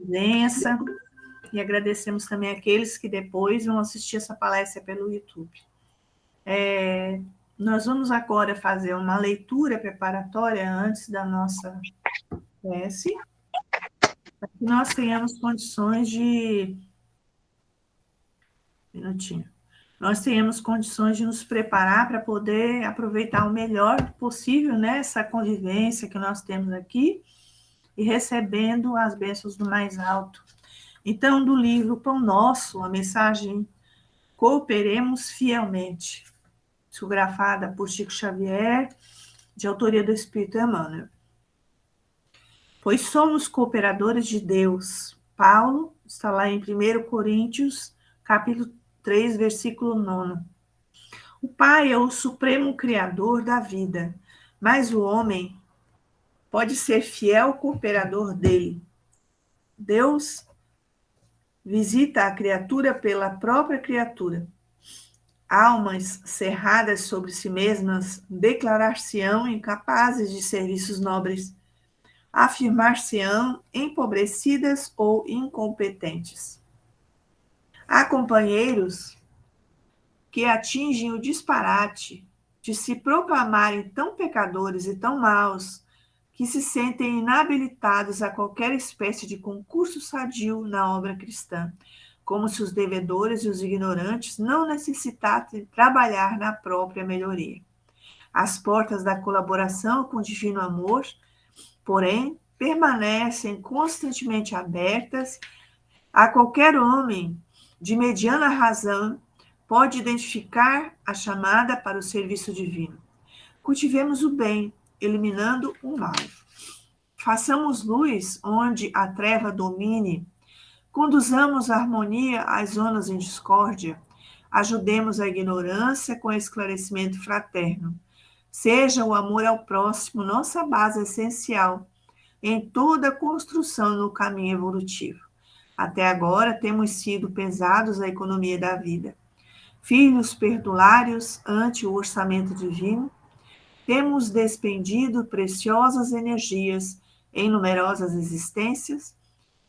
presença e agradecemos também aqueles que depois vão assistir essa palestra pelo YouTube. Nós vamos agora fazer uma leitura preparatória antes da nossa prece, para que nós tenhamos condições de... Minutinho. Nós tenhamos condições de nos preparar para poder aproveitar o melhor possível, né, essa convivência que nós temos aqui e recebendo as bênçãos do mais alto. Então, do livro Pão Nosso, a mensagem Cooperemos Fielmente, psicografada por Chico Xavier, de autoria do Espírito Emmanuel. Pois somos cooperadores de Deus. Paulo está lá em 1 Coríntios, capítulo 3, versículo 9. O Pai é o supremo criador da vida, mas o homem pode ser fiel cooperador dele. Deus visita a criatura pela própria criatura. Almas cerradas sobre si mesmas declarar-se-ão incapazes de serviços nobres, afirmar-se-ão empobrecidas ou incompetentes. Há companheiros que atingem o disparate de se proclamarem tão pecadores e tão maus que se sentem inabilitados a qualquer espécie de concurso sadio na obra cristã, como se os devedores e os ignorantes não necessitassem trabalhar na própria melhoria. As portas da colaboração com o divino amor, porém, permanecem constantemente abertas a qualquer homem de mediana razão pode identificar a chamada para o serviço divino. Cultivemos o bem, eliminando o mal. Façamos luz onde a treva domine. Conduzamos a harmonia às zonas em discórdia. Ajudemos a ignorância com esclarecimento fraterno. Seja o amor ao próximo nossa base essencial em toda a construção no caminho evolutivo. Até agora temos sido pesados à economia da vida. Filhos perdulários ante o orçamento divino, temos despendido preciosas energias em numerosas existências,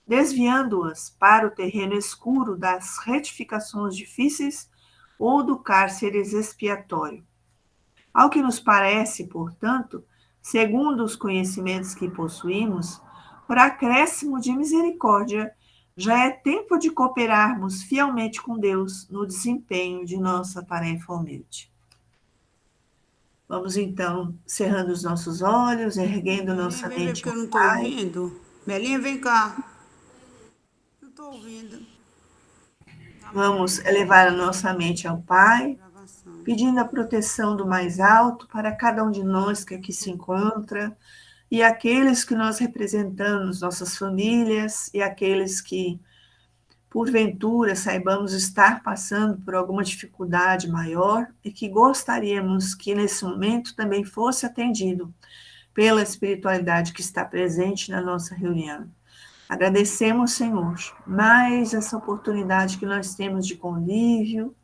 desviando-as para o terreno escuro das retificações difíceis ou do cárcere expiatório. Ao que nos parece, portanto, segundo os conhecimentos que possuímos, por acréscimo de misericórdia, já é tempo de cooperarmos fielmente com Deus no desempenho de nossa tarefa humilde. Vamos, então, cerrando os nossos olhos, erguendo nossa Belinha, vem ver mente porque eu ao não estou Pai. ouvindo. Belinha, vem cá. Não estou ouvindo. Vamos elevar a nossa mente ao Pai, Gravação. pedindo a proteção do mais alto para cada um de nós que aqui se encontra, e aqueles que nós representamos, nossas famílias, e aqueles que, porventura, saibamos estar passando por alguma dificuldade maior e que gostaríamos que nesse momento também fosse atendido pela espiritualidade que está presente na nossa reunião. Agradecemos, Senhor, mais essa oportunidade que nós temos de convívio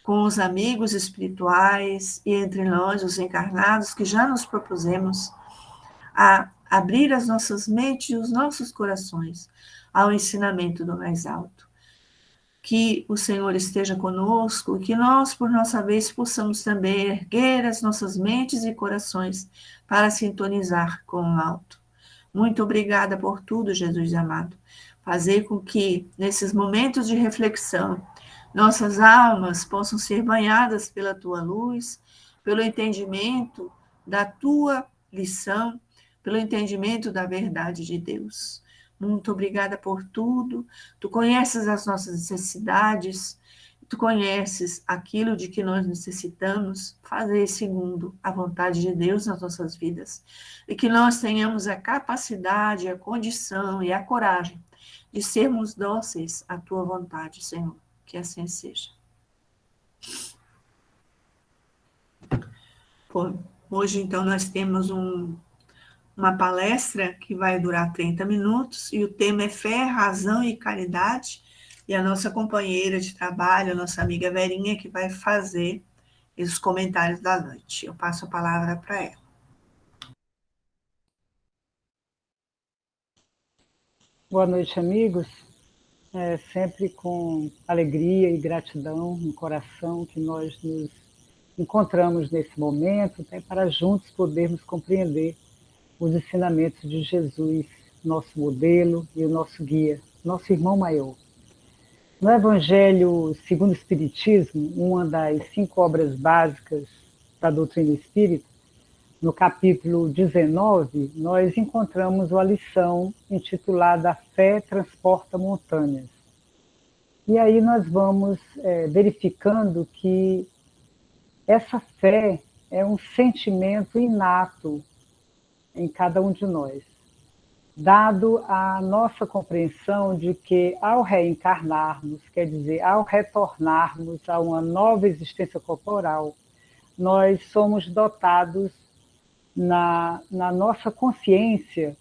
com os amigos espirituais e entre nós, os encarnados, que já nos propusemos a abrir as nossas mentes e os nossos corações ao ensinamento do mais alto. Que o Senhor esteja conosco e que nós, por nossa vez, possamos também erguer as nossas mentes e corações para sintonizar com o alto. Muito obrigada por tudo, Jesus amado. Fazer com que, nesses momentos de reflexão, nossas almas possam ser banhadas pela tua luz, pelo entendimento da tua lição, pelo entendimento da verdade de Deus. Muito obrigada por tudo. Tu conheces as nossas necessidades, tu conheces aquilo de que nós necessitamos fazer segundo a vontade de Deus nas nossas vidas. E que nós tenhamos a capacidade, a condição e a coragem de sermos dóceis à tua vontade, Senhor. Que assim seja. Bom, hoje, então, nós temos uma palestra que vai durar 30 minutos, e o tema é fé, razão e caridade, e a nossa companheira de trabalho, a nossa amiga Verinha, que vai fazer os comentários da noite. Eu passo a palavra para ela. Boa noite, amigos. É sempre com alegria e gratidão no coração que nós nos encontramos nesse momento, né, para juntos podermos compreender os ensinamentos de Jesus, nosso modelo e o nosso guia, nosso irmão maior. No Evangelho segundo o Espiritismo, uma das 5 obras básicas da doutrina espírita, no capítulo 19, nós encontramos uma lição intitulada A Fé Transporta Montanhas. E aí nós vamos verificando que essa fé é um sentimento inato em cada um de nós, dado a nossa compreensão de que ao reencarnarmos, quer dizer, ao retornarmos a uma nova existência corporal, nós somos dotados na nossa consciência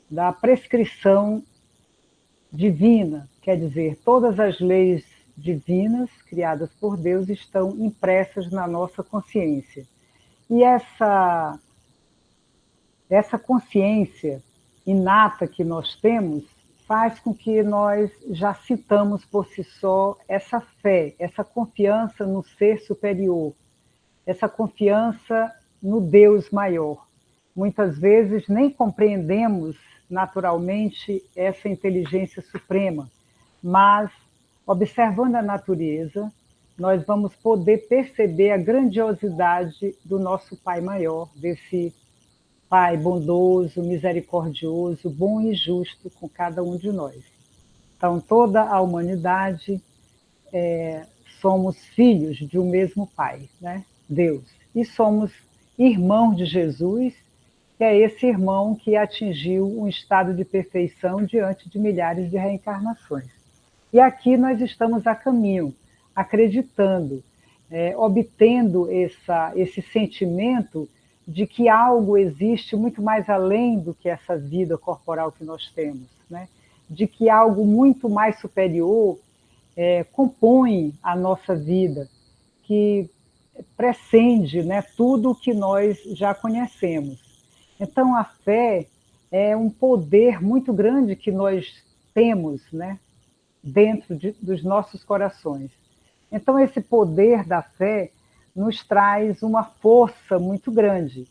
da prescrição divina, quer dizer, todas as leis divinas criadas por Deus estão impressas na nossa consciência. E essa consciência inata que nós temos faz com que nós já sintamos por si só essa fé, essa confiança no ser superior, essa confiança no Deus maior. Muitas vezes nem compreendemos naturalmente essa inteligência suprema, mas observando a natureza, nós vamos poder perceber a grandiosidade do nosso Pai maior, desse Pai bondoso, misericordioso, bom e justo com cada um de nós. Então, toda a humanidade somos filhos de um mesmo Pai, né? Deus. E somos irmãos de Jesus, que é esse irmão que atingiu um estado de perfeição diante de milhares de reencarnações. E aqui nós estamos a caminho, acreditando, obtendo esse sentimento de que algo existe muito mais além do que essa vida corporal que nós temos, né? De que algo muito mais superior compõe a nossa vida, que transcende, né, tudo o que nós já conhecemos. Então, a fé é um poder muito grande que nós temos, né, dentro dos nossos corações. Então, esse poder da fé nos traz uma força muito grande.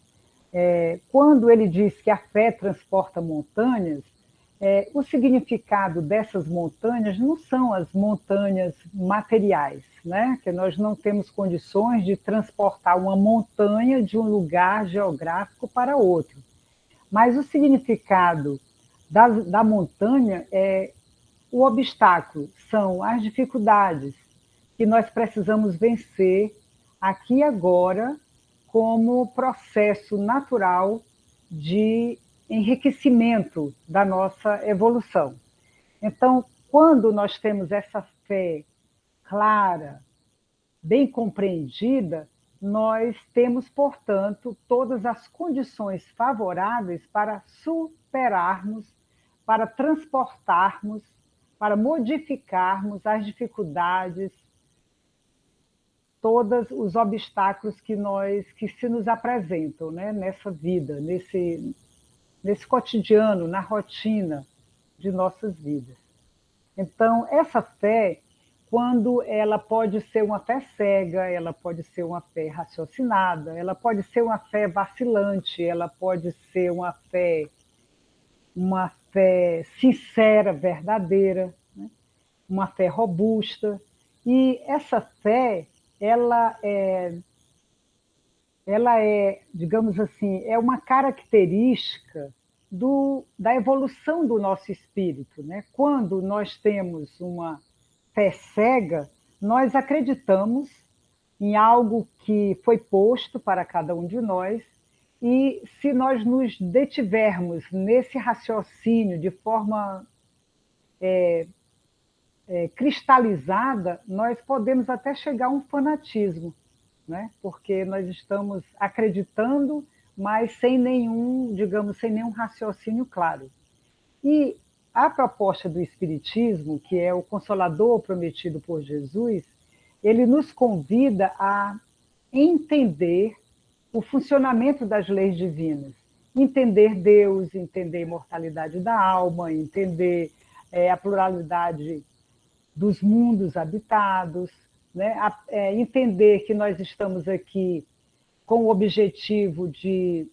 Quando ele diz que a fé transporta montanhas, o significado dessas montanhas não são as montanhas materiais, né? Que nós não temos condições de transportar uma montanha de um lugar geográfico para outro. Mas o significado da montanha é o obstáculo, são as dificuldades que nós precisamos vencer aqui e agora como processo natural de enriquecimento da nossa evolução. Então, quando nós temos essa fé clara, bem compreendida, nós temos, portanto, todas as condições favoráveis para superarmos, para transportarmos, para modificarmos as dificuldades, todos os obstáculos que se nos apresentam, né, nessa vida, nesse cotidiano, na rotina de nossas vidas. Então, essa fé, quando ela pode ser uma fé cega, ela pode ser uma fé raciocinada, ela pode ser uma fé vacilante, ela pode ser uma fé sincera, verdadeira, né? Uma fé robusta. E essa fé, ela é, digamos assim, é uma característica da evolução do nosso espírito, né? Quando nós temos uma fé cega, nós acreditamos em algo que foi posto para cada um de nós, e se nós nos detivermos nesse raciocínio de forma cristalizada, nós podemos até chegar a um fanatismo, né? Porque nós estamos acreditando, mas sem nenhum, digamos, sem nenhum raciocínio claro. E a proposta do Espiritismo, que é o Consolador prometido por Jesus, ele nos convida a entender o funcionamento das leis divinas, entender Deus, entender a imortalidade da alma, entender a pluralidade dos mundos habitados, né? Entender que nós estamos aqui com o objetivo de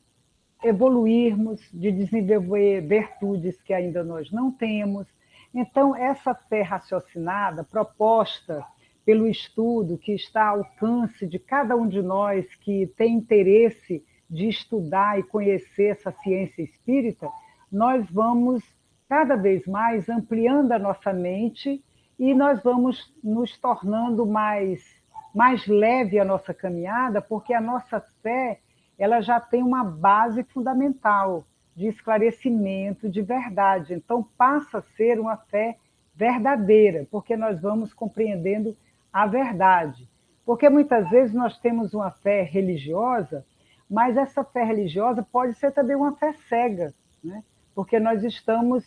evoluirmos, de desenvolver virtudes que ainda nós não temos. Então, essa fé raciocinada, proposta pelo estudo, que está ao alcance de cada um de nós que tem interesse de estudar e conhecer essa ciência espírita, nós vamos cada vez mais ampliando a nossa mente e nós vamos nos tornando mais leve a nossa caminhada, porque a nossa fé ela já tem uma base fundamental de esclarecimento, de verdade. Então, passa a ser uma fé verdadeira, porque nós vamos compreendendo a verdade. Porque muitas vezes nós temos uma fé religiosa, mas essa fé religiosa pode ser também uma fé cega, né? Porque nós estamos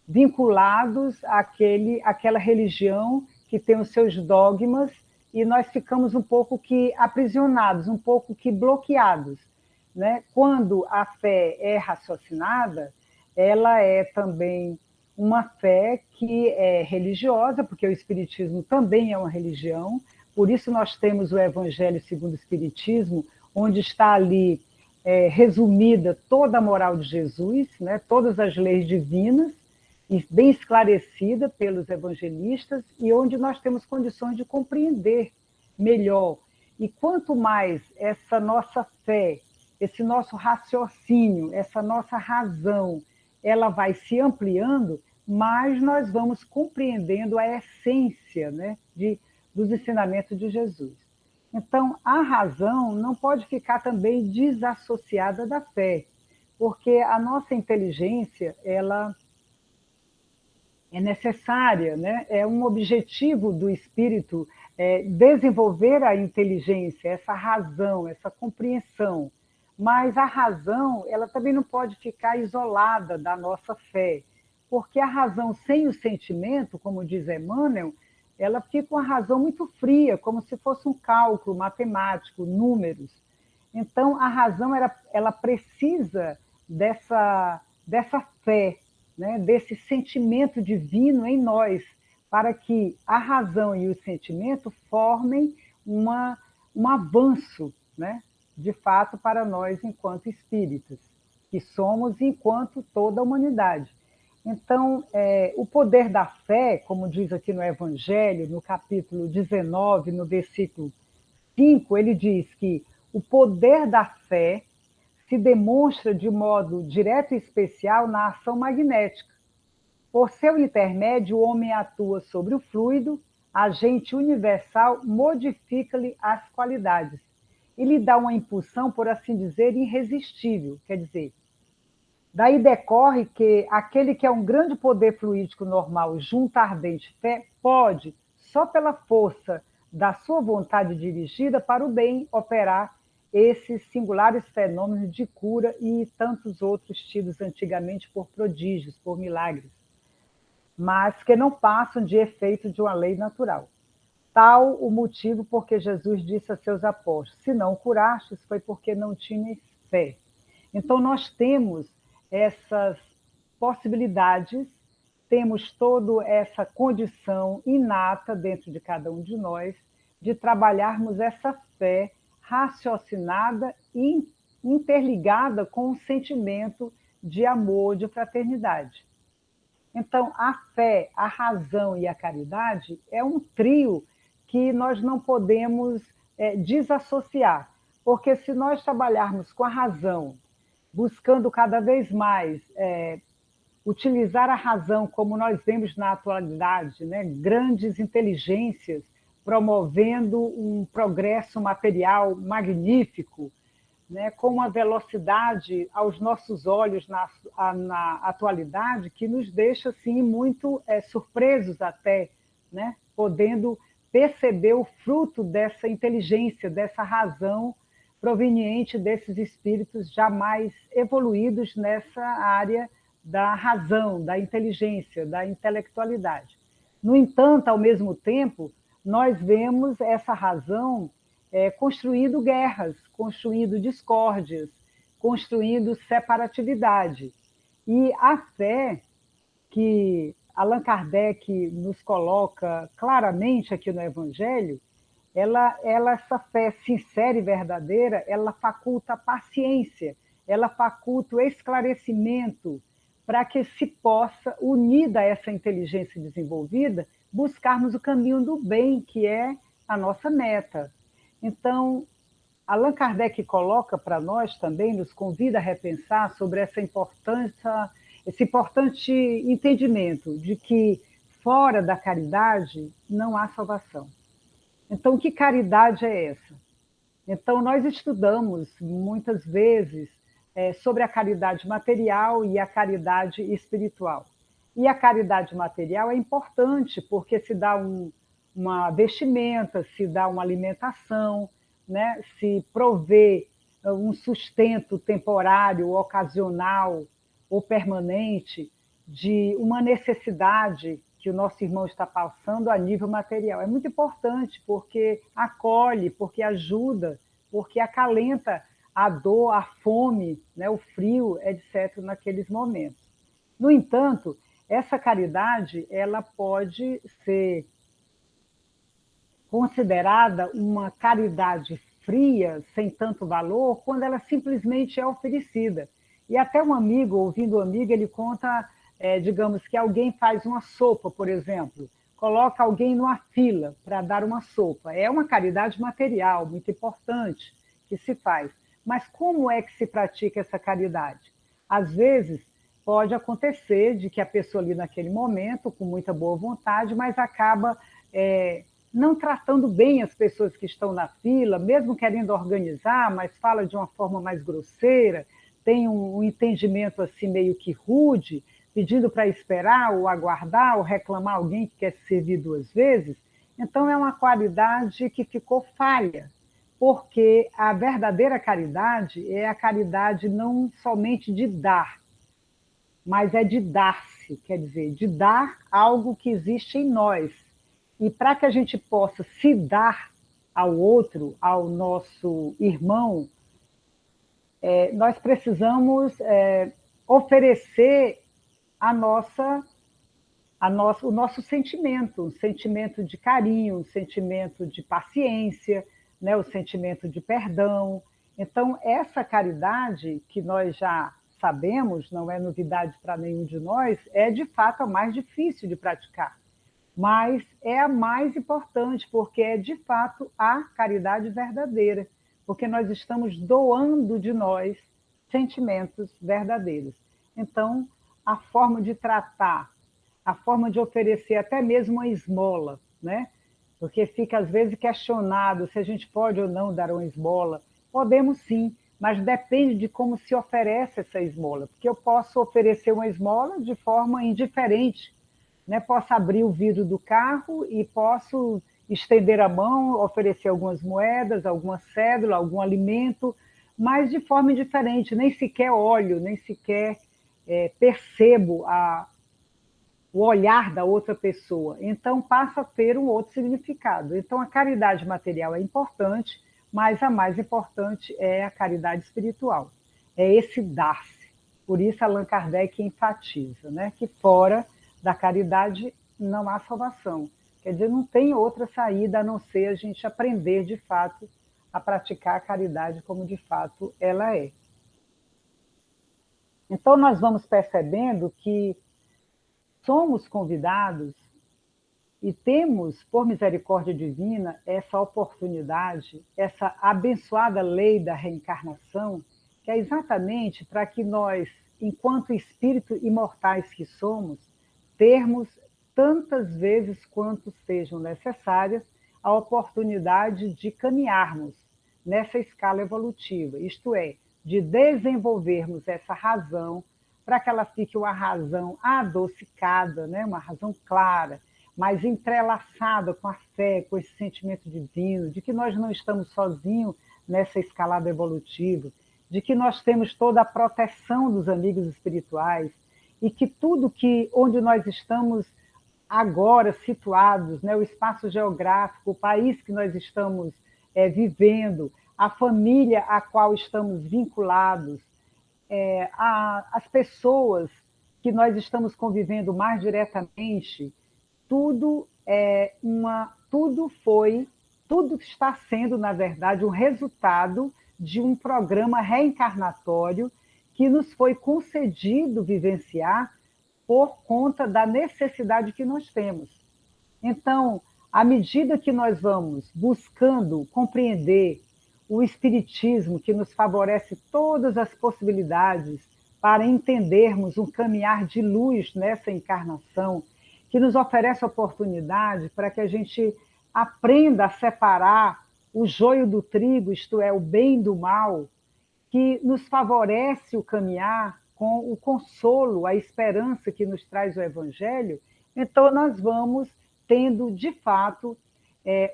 vinculados àquela religião que tem os seus dogmas e nós ficamos um pouco que aprisionados, um pouco que bloqueados, né? Quando a fé é raciocinada, ela é também uma fé que é religiosa, porque o Espiritismo também é uma religião, por isso nós temos o Evangelho segundo o Espiritismo, onde está ali resumida toda a moral de Jesus, né? Todas as leis divinas, e bem esclarecida pelos evangelistas, e onde nós temos condições de compreender melhor. E quanto mais essa nossa fé, esse nosso raciocínio, essa nossa razão, ela vai se ampliando, mais nós vamos compreendendo a essência, né, dos ensinamentos de Jesus. Então, a razão não pode ficar também desassociada da fé, porque a nossa inteligência, ela é necessária, né? É um objetivo do espírito desenvolver a inteligência, essa razão, essa compreensão. Mas a razão, ela também não pode ficar isolada da nossa fé, porque a razão sem o sentimento, como diz Emmanuel, ela fica uma razão muito fria, como se fosse um cálculo matemático, números. Então, a razão ela precisa dessa fé, né, desse sentimento divino em nós, para que a razão e o sentimento formem um avanço, né, de fato, para nós enquanto espíritas, que somos enquanto toda a humanidade. Então, o poder da fé, como diz aqui no Evangelho, no capítulo 19, no versículo 5, ele diz que o poder da fé se demonstra de modo direto e especial na ação magnética. Por seu intermédio, o homem atua sobre o fluido, agente universal, modifica-lhe as qualidades e lhe dá uma impulsão, por assim dizer, irresistível. Quer dizer, daí decorre que aquele que é um grande poder fluídico normal junto à ardente fé pode, só pela força da sua vontade dirigida para o bem, operar esses singulares fenômenos de cura e tantos outros tidos antigamente por prodígios, por milagres, mas que não passam de efeito de uma lei natural. Tal o motivo porque Jesus disse a seus apóstolos: se não curastes, foi porque não tinhas fé. Então, nós temos essas possibilidades, temos toda essa condição inata dentro de cada um de nós de trabalharmos essa fé raciocinada e interligada com um sentimento de amor, de fraternidade. Então, a fé, a razão e a caridade é um trio que nós não podemos desassociar, porque se nós trabalharmos com a razão, buscando cada vez mais utilizar a razão como nós vemos na atualidade, né? Grandes inteligências promovendo um progresso material magnífico, né? Com uma velocidade aos nossos olhos na atualidade que nos deixa assim, muito surpresos até, né? Podendo perceber o fruto dessa inteligência, dessa razão proveniente desses espíritos jamais evoluídos nessa área da razão, da inteligência, da intelectualidade. No entanto, ao mesmo tempo, nós vemos essa razão construindo guerras, construindo discórdias, construindo separatividade. E a fé, que Allan Kardec nos coloca claramente aqui no Evangelho, essa fé sincera e verdadeira, ela faculta a paciência, ela faculta o esclarecimento para que se possa, unida a essa inteligência desenvolvida, buscarmos o caminho do bem, que é a nossa meta. Então, Allan Kardec coloca para nós também, nos convida a repensar sobre essa importância, esse importante entendimento de que fora da caridade não há salvação. Então, que caridade é essa? Então, nós estudamos muitas vezes sobre a caridade material e a caridade espiritual. E a caridade material é importante porque se dá uma vestimenta, se dá uma alimentação, né? Se provê um sustento temporário, ocasional ou permanente de uma necessidade que o nosso irmão está passando a nível material. É muito importante porque acolhe, porque ajuda, porque acalenta a dor, a fome, né, o frio, etc., naqueles momentos. No entanto, essa caridade ela pode ser considerada uma caridade fria, sem tanto valor, quando ela simplesmente é oferecida. E até um amigo, ouvindo um amigo, ele conta, digamos, que alguém faz uma sopa, por exemplo, coloca alguém numa fila para dar uma sopa. É uma caridade material muito importante que se faz. Mas como é que se pratica essa caridade? Às vezes, pode acontecer de que a pessoa ali naquele momento, com muita boa vontade, mas acaba não tratando bem as pessoas que estão na fila, mesmo querendo organizar, mas fala de uma forma mais grosseira, tem um entendimento assim meio que rude, pedindo para esperar ou aguardar ou reclamar alguém que quer servir duas vezes. Então é uma qualidade que ficou falha, porque a verdadeira caridade é a caridade não somente de dar, mas é de dar-se, quer dizer, de dar algo que existe em nós. E para que a gente possa se dar ao outro, ao nosso irmão, nós precisamos oferecer o nosso sentimento, um sentimento de carinho, um sentimento de paciência, né, o sentimento de perdão. Então, essa caridade que nós já sabemos, não é novidade para nenhum de nós, é de fato a mais difícil de praticar. Mas é a mais importante, porque é de fato a caridade verdadeira, porque nós estamos doando de nós sentimentos verdadeiros. Então, a forma de tratar, a forma de oferecer até mesmo uma esmola, né? Porque fica às vezes questionado se a gente pode ou não dar uma esmola. Podemos sim, mas depende de como se oferece essa esmola, porque eu posso oferecer uma esmola de forma indiferente, né? Posso abrir o vidro do carro e posso estender a mão, oferecer algumas moedas, alguma cédula, algum alimento, mas de forma indiferente, nem sequer olho, nem sequer percebo o olhar da outra pessoa. Então passa a ter um outro significado. Então a caridade material é importante, mas a mais importante é a caridade espiritual. É esse dar-se. Por isso Allan Kardec enfatiza, né, que fora da caridade não há salvação. Quer dizer, não tem outra saída a não ser a gente aprender, de fato, a praticar a caridade como, de fato, ela é. Então, nós vamos percebendo que somos convidados e temos, por misericórdia divina, essa oportunidade, essa abençoada lei da reencarnação, que é exatamente para que nós, enquanto espíritos imortais que somos, termos tantas vezes quanto sejam necessárias a oportunidade de caminharmos nessa escala evolutiva, isto é, de desenvolvermos essa razão para que ela fique uma razão adocicada, né? Uma razão clara, mas entrelaçada com a fé, com esse sentimento divino, de que nós não estamos sozinhos nessa escalada evolutiva, de que nós temos toda a proteção dos amigos espirituais, e que tudo onde nós estamos agora situados, né, o espaço geográfico, o país que nós estamos vivendo, a família a qual estamos vinculados, as pessoas que nós estamos convivendo mais diretamente, tudo tudo está sendo, na verdade, um resultado de um programa reencarnatório que nos foi concedido vivenciar por conta da necessidade que nós temos. Então, à medida que nós vamos buscando compreender o Espiritismo, que nos favorece todas as possibilidades para entendermos um caminhar de luz nessa encarnação, que nos oferece oportunidade para que a gente aprenda a separar o joio do trigo, isto é, o bem do mal, que nos favorece o caminhar com o consolo, a esperança que nos traz o Evangelho, então nós vamos tendo, de fato,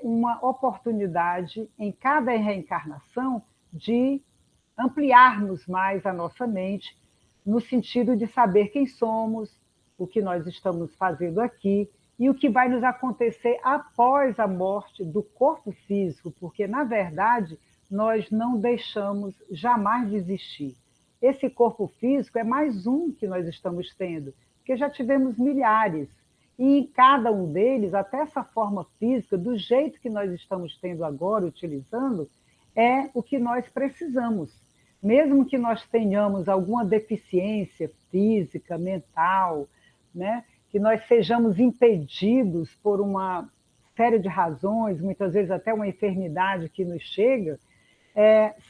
uma oportunidade em cada reencarnação de ampliarmos mais a nossa mente, no sentido de saber quem somos, o que nós estamos fazendo aqui e o que vai nos acontecer após a morte do corpo físico, porque, na verdade, nós não deixamos jamais de existir. Esse corpo físico é mais um que nós estamos tendo, porque já tivemos milhares. E em cada um deles, até essa forma física, do jeito que nós estamos tendo agora, utilizando, é o que nós precisamos. Mesmo que nós tenhamos alguma deficiência física, mental, né, que nós sejamos impedidos por uma série de razões, muitas vezes até uma enfermidade que nos chega,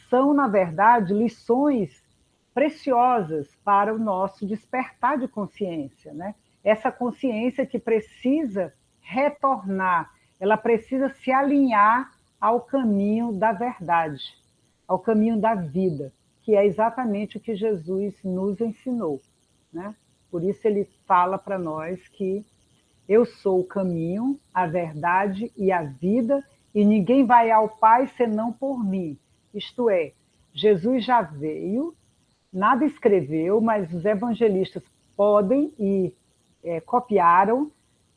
são, na verdade, lições preciosas para o nosso despertar de consciência, né? Essa consciência que precisa retornar, ela precisa se alinhar ao caminho da verdade, ao caminho da vida, que é exatamente o que Jesus nos ensinou, né? Por isso ele fala para nós que eu sou o caminho, a verdade e a vida, e ninguém vai ao Pai senão por mim. Isto é, Jesus já veio, nada escreveu, mas os evangelistas podem e copiaram,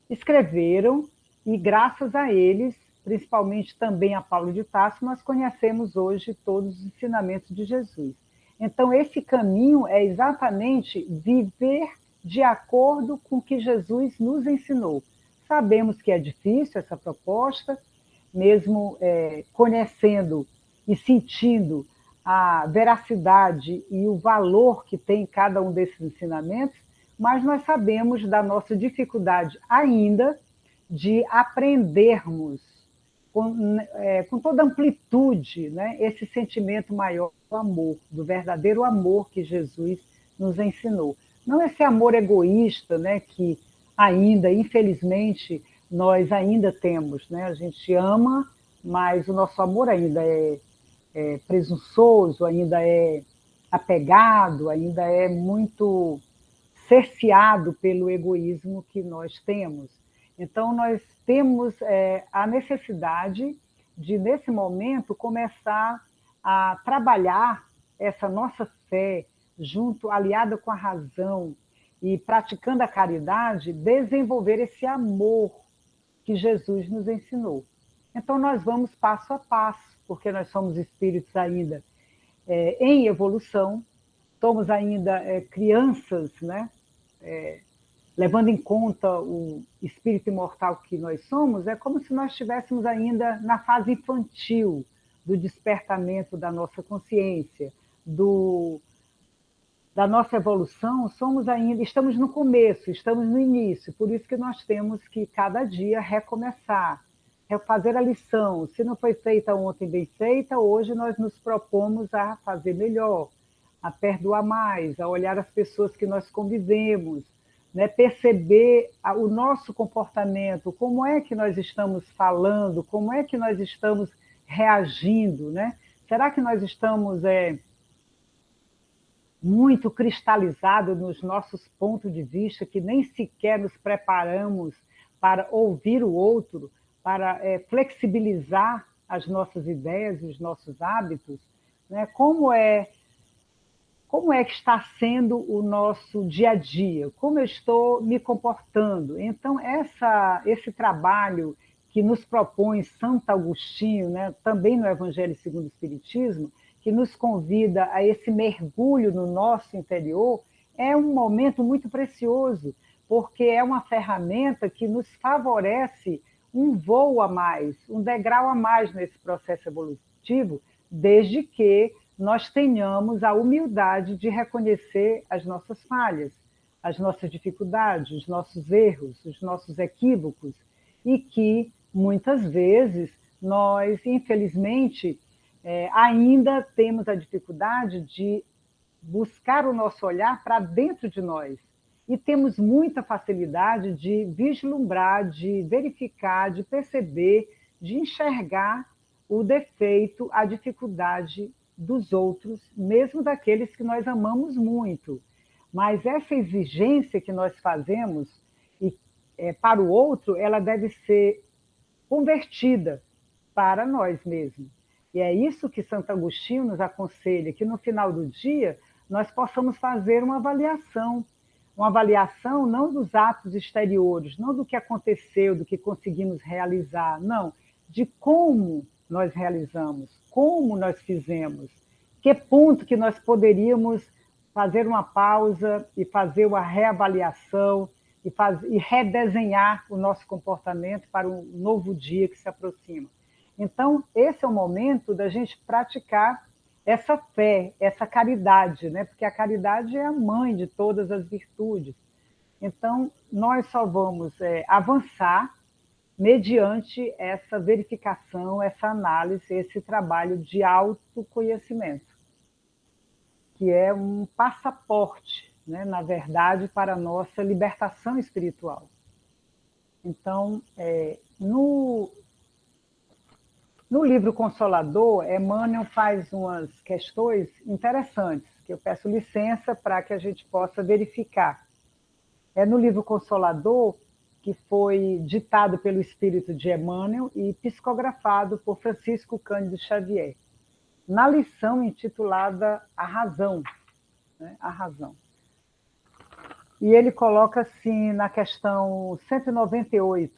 escreveram, e graças a eles, principalmente também a Paulo de Tarso, nós conhecemos hoje todos os ensinamentos de Jesus. Então, esse caminho é exatamente viver de acordo com o que Jesus nos ensinou. Sabemos que é difícil essa proposta, mesmo conhecendo e sentindo a veracidade e o valor que tem cada um desses ensinamentos, mas nós sabemos da nossa dificuldade ainda de aprendermos com toda amplitude, né, esse sentimento maior do amor, do verdadeiro amor que Jesus nos ensinou. Não esse amor egoísta, né, que ainda, infelizmente, nós ainda temos, né? A gente ama, mas o nosso amor ainda é presunçoso, ainda é apegado, ainda é muito cerceado pelo egoísmo que nós temos. Então, nós temos a necessidade de, nesse momento, começar a trabalhar essa nossa fé, aliada com a razão e praticando a caridade, desenvolver esse amor que Jesus nos ensinou. Então, nós vamos passo a passo, porque nós somos espíritos ainda em evolução, somos ainda crianças, né? Levando em conta o espírito imortal que nós somos, é como se nós estivéssemos ainda na fase infantil do despertamento da nossa consciência, da nossa evolução. Estamos no começo, estamos no início, por isso que nós temos que cada dia recomeçar, refazer a lição. Se não foi feita ontem bem feita, hoje nós nos propomos a fazer melhor, a perdoar mais, a olhar as pessoas que nós convivemos, né, perceber o nosso comportamento, como é que nós estamos falando, como é que nós estamos reagindo, né? Será que nós estamos muito cristalizados nos nossos pontos de vista, que nem sequer nos preparamos para ouvir o outro, para flexibilizar as nossas ideias e os nossos hábitos, né? Como é que está sendo o nosso dia a dia? Como eu estou me comportando? Então, esse trabalho que nos propõe Santo Agostinho, né, também no Evangelho segundo o Espiritismo, que nos convida a esse mergulho no nosso interior, é um momento muito precioso, porque é uma ferramenta que nos favorece um voo a mais, um degrau a mais nesse processo evolutivo, desde que nós tenhamos a humildade de reconhecer as nossas falhas, as nossas dificuldades, os nossos erros, os nossos equívocos, e que, muitas vezes, nós, infelizmente, ainda temos a dificuldade de buscar o nosso olhar para dentro de nós. E temos muita facilidade de vislumbrar, de verificar, de perceber, de enxergar o defeito, a dificuldade dos outros, mesmo daqueles que nós amamos muito. Mas essa exigência que nós fazemos para o outro, ela deve ser convertida para nós mesmos. E é isso que Santo Agostinho nos aconselha, que no final do dia nós possamos fazer uma avaliação não dos atos exteriores, não do que aconteceu, do que conseguimos realizar, não, de como nós realizamos, como nós fizemos, que ponto que nós poderíamos fazer uma pausa e fazer uma reavaliação e redesenhar o nosso comportamento para um novo dia que se aproxima. Então, esse é o momento da gente praticar essa fé, essa caridade, né? Porque a caridade é a mãe de todas as virtudes. Então, nós só vamos avançar mediante essa verificação, essa análise, esse trabalho de autoconhecimento, que é um passaporte, né, na verdade, para a nossa libertação espiritual. Então, no livro Consolador, Emmanuel faz umas questões interessantes, que eu peço licença para que a gente possa verificar. É no livro Consolador, que foi ditado pelo espírito de Emmanuel e psicografado por Francisco Cândido Xavier, na lição intitulada A Razão, né? A Razão. E ele coloca assim, na questão 198,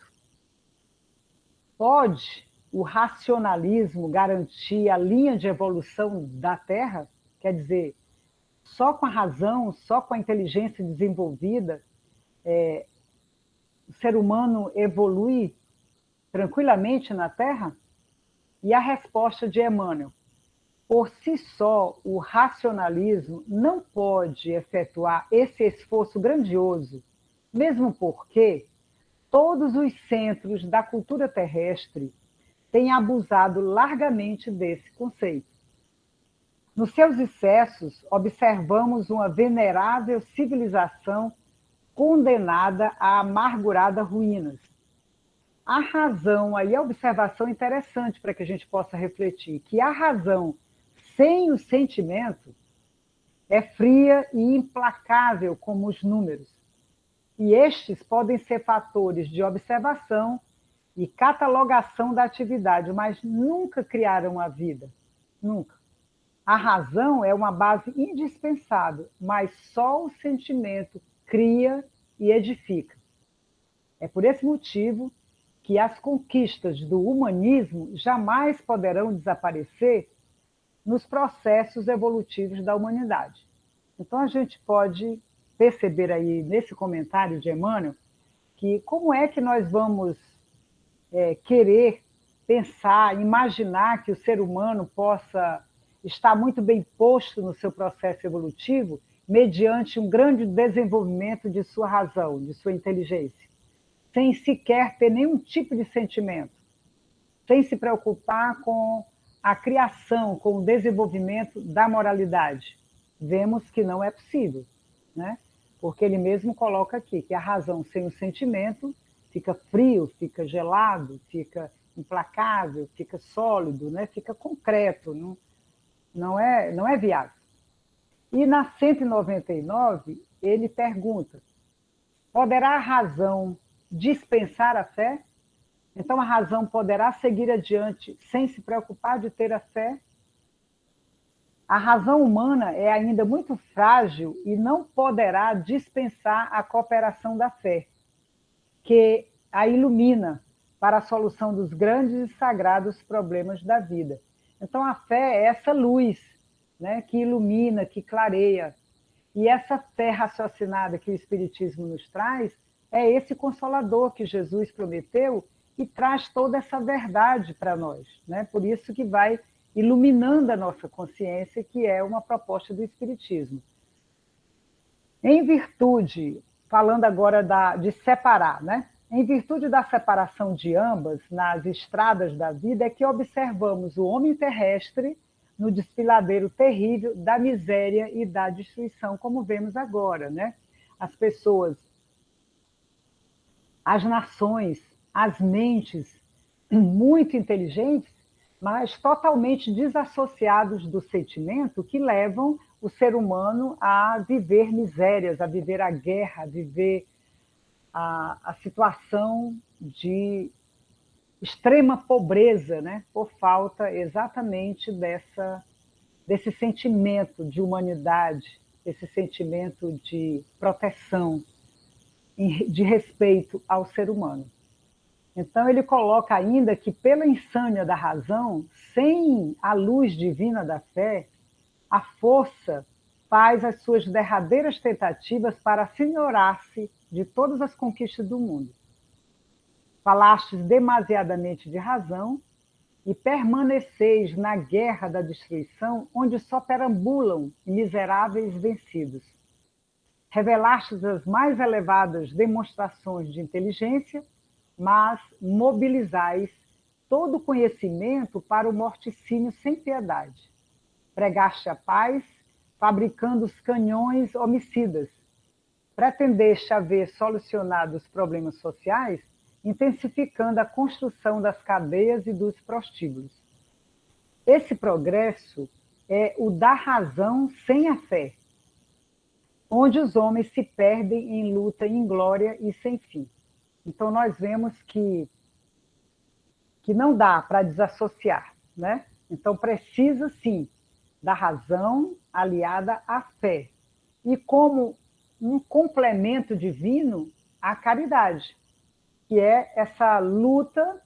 pode o racionalismo garantir a linha de evolução da Terra? Quer dizer, só com a razão, só com a inteligência desenvolvida, o ser humano evolui tranquilamente na Terra? E a resposta de Emmanuel: por si só, o racionalismo não pode efetuar esse esforço grandioso, mesmo porque todos os centros da cultura terrestre têm abusado largamente desse conceito. Nos seus excessos, observamos uma venerável civilização condenada a amarguradas ruínas. A razão, aí a observação interessante para que a gente possa refletir, que a razão sem o sentimento é fria e implacável como os números. E estes podem ser fatores de observação e catalogação da atividade, mas nunca criaram a vida. Nunca. A razão é uma base indispensável, mas só o sentimento cria e edifica. É por esse motivo que as conquistas do humanismo jamais poderão desaparecer nos processos evolutivos da humanidade. Então, a gente pode perceber aí, nesse comentário de Emmanuel, que como é que nós vamos querer pensar, imaginar que o ser humano possa estar muito bem posto no seu processo evolutivo mediante um grande desenvolvimento de sua razão, de sua inteligência, sem sequer ter nenhum tipo de sentimento, sem se preocupar com a criação, com o desenvolvimento da moralidade. Vemos que não é possível, né? Porque ele mesmo coloca aqui que a razão sem o sentimento fica frio, fica gelado, fica implacável, fica sólido, né? Fica concreto, não é viável. E na 199, ele pergunta: poderá a razão dispensar a fé? Então a razão poderá seguir adiante sem se preocupar de ter a fé? A razão humana é ainda muito frágil e não poderá dispensar a cooperação da fé, que a ilumina para a solução dos grandes e sagrados problemas da vida. Então a fé é essa luz, né, que ilumina, que clareia. E essa fé raciocinada que o Espiritismo nos traz é esse consolador que Jesus prometeu e traz toda essa verdade para nós, né? Por isso que vai iluminando a nossa consciência, que é uma proposta do Espiritismo. Em virtude, falando agora de separar, né? Em virtude da separação de ambas nas estradas da vida, é que observamos o homem terrestre no desfiladeiro terrível da miséria e da destruição, como vemos agora, né? As pessoas, as nações, as mentes muito inteligentes, mas totalmente desassociados do sentimento, que levam o ser humano a viver misérias, a viver a guerra, a viver a situação de extrema pobreza, né? Por falta exatamente desse sentimento de humanidade, esse sentimento de proteção, de respeito ao ser humano. Então, ele coloca ainda que, pela insânia da razão, sem a luz divina da fé, a força faz as suas derradeiras tentativas para senhorar-se de todas as conquistas do mundo. Falastes demasiadamente de razão e permaneceis na guerra da destruição, onde só perambulam miseráveis vencidos. Revelastes as mais elevadas demonstrações de inteligência, mas mobilizais todo o conhecimento para o morticínio sem piedade. Pregaste a paz, fabricando os canhões homicidas. Pretendeste haver solucionado os problemas sociais, intensificando a construção das cadeias e dos prostíbulos. Esse progresso é o da razão sem a fé, onde os homens se perdem em luta inglória e sem fim. Então, nós vemos que não dá para desassociar, né? Então, precisa, sim, da razão aliada à fé. E como um complemento divino, a caridade, que é essa luta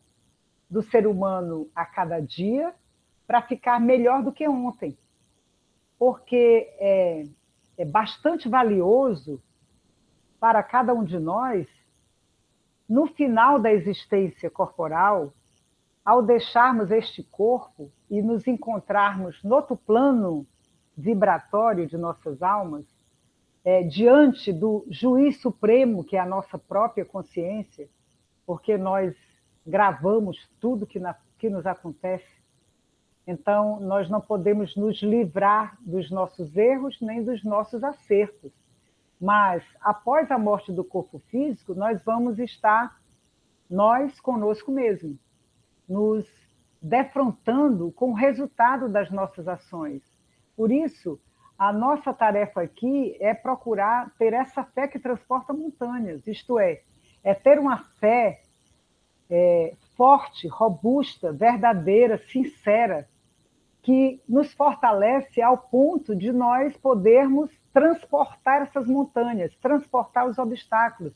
do ser humano a cada dia para ficar melhor do que ontem. Porque é bastante valioso para cada um de nós, no final da existência corporal, ao deixarmos este corpo e nos encontrarmos no outro plano vibratório de nossas almas, diante do juiz supremo, que é a nossa própria consciência, porque nós gravamos tudo que nos acontece. Então, nós não podemos nos livrar dos nossos erros nem dos nossos acertos. Mas, após a morte do corpo físico, nós vamos estar, nós conosco mesmo, nos defrontando com o resultado das nossas ações. Por isso, a nossa tarefa aqui é procurar ter essa fé que transporta montanhas, isto é ter uma fé forte, robusta, verdadeira, sincera, que nos fortalece ao ponto de nós podermos transportar essas montanhas, transportar os obstáculos,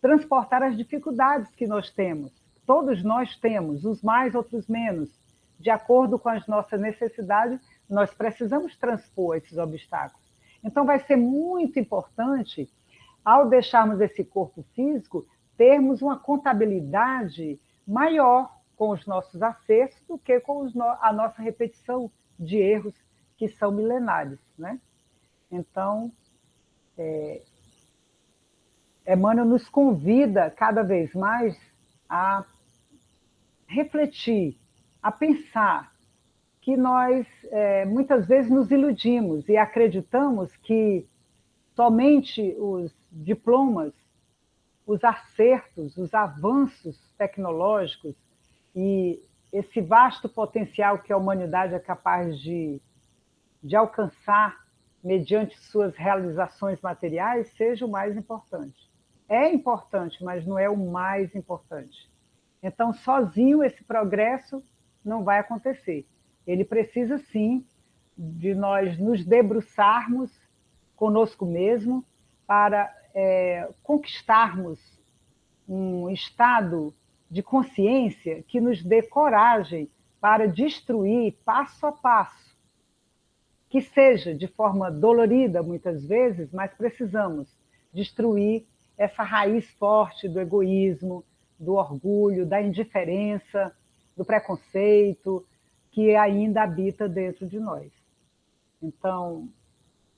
transportar as dificuldades que nós temos. Todos nós temos, uns mais, outros menos. De acordo com as nossas necessidades, nós precisamos transpor esses obstáculos. Então, vai ser muito importante, ao deixarmos esse corpo físico, termos uma contabilidade maior com os nossos acertos do que com a nossa repetição de erros que são milenários, né? Então, Emmanuel nos convida cada vez mais a refletir, a pensar que nós muitas vezes nos iludimos e acreditamos que somente os diplomas, os acertos, os avanços tecnológicos e esse vasto potencial que a humanidade é capaz de alcançar mediante suas realizações materiais seja o mais importante. É importante, mas não é o mais importante. Então, sozinho, esse progresso não vai acontecer. Ele precisa, sim, de nós nos debruçarmos conosco mesmo para conquistarmos um estado de consciência que nos dê coragem para destruir passo a passo que seja de forma dolorida muitas vezes, mas precisamos destruir essa raiz forte do egoísmo, do orgulho, da indiferença, do preconceito, que ainda habita dentro de nós. Então,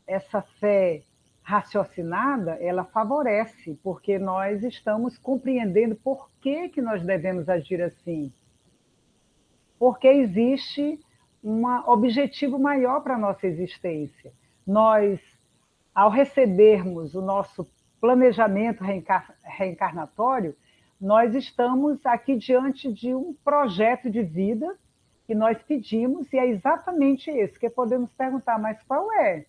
essa fé raciocinada, ela favorece, porque nós estamos compreendendo por que nós devemos agir assim. Porque existe um objetivo maior para a nossa existência. Nós, ao recebermos o nosso planejamento reencarnatório, nós estamos aqui diante de um projeto de vida que nós pedimos, e é exatamente esse, que podemos perguntar, mas qual é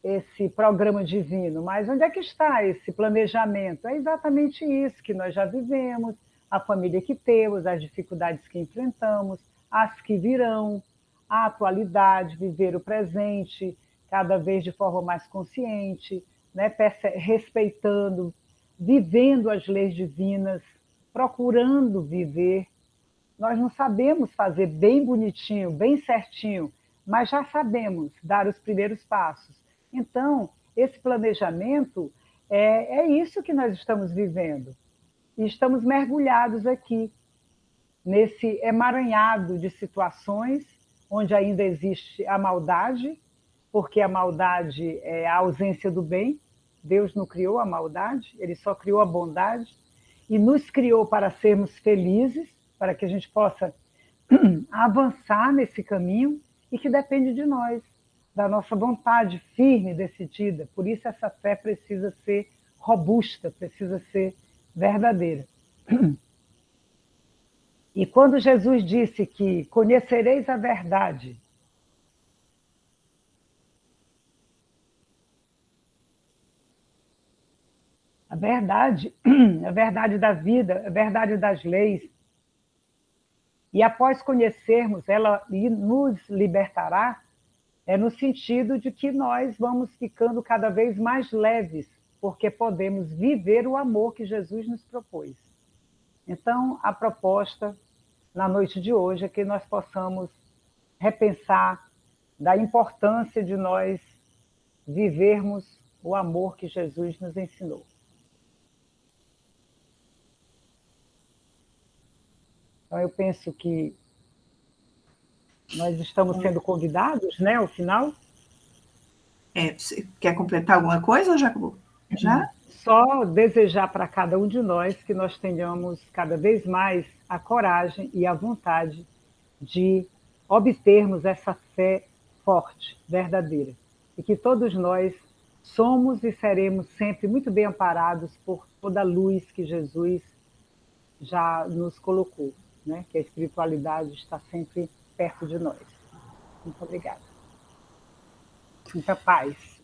esse programa divino? Mas onde é que está esse planejamento? É exatamente isso que nós já vivemos, a família que temos, as dificuldades que enfrentamos, as que virão, a atualidade, viver o presente, cada vez de forma mais consciente, né? Respeitando, vivendo as leis divinas, procurando viver. Nós não sabemos fazer bem bonitinho, bem certinho, mas já sabemos dar os primeiros passos. Então, esse planejamento é isso que nós estamos vivendo. E estamos mergulhados aqui, nesse emaranhado de situações onde ainda existe a maldade, porque a maldade é a ausência do bem. Deus não criou a maldade, ele só criou a bondade e nos criou para sermos felizes, para que a gente possa avançar nesse caminho, e que depende de nós, da nossa vontade firme e decidida. Por isso essa fé precisa ser robusta, precisa ser verdadeira. E quando Jesus disse que conhecereis a verdade, a verdade da vida, a verdade das leis, e após conhecermos, ela nos libertará, no sentido de que nós vamos ficando cada vez mais leves, porque podemos viver o amor que Jesus nos propôs. Então, a proposta na noite de hoje é que nós possamos repensar da importância de nós vivermos o amor que Jesus nos ensinou. Então, eu penso que nós estamos sendo convidados, né, ao final. Você quer completar alguma coisa ou já acabou? Já? Só desejar para cada um de nós que nós tenhamos cada vez mais a coragem e a vontade de obtermos essa fé forte, verdadeira. E que todos nós somos e seremos sempre muito bem amparados por toda a luz que Jesus já nos colocou, né? Que a espiritualidade está sempre perto de nós. Muito obrigada. Muita paz.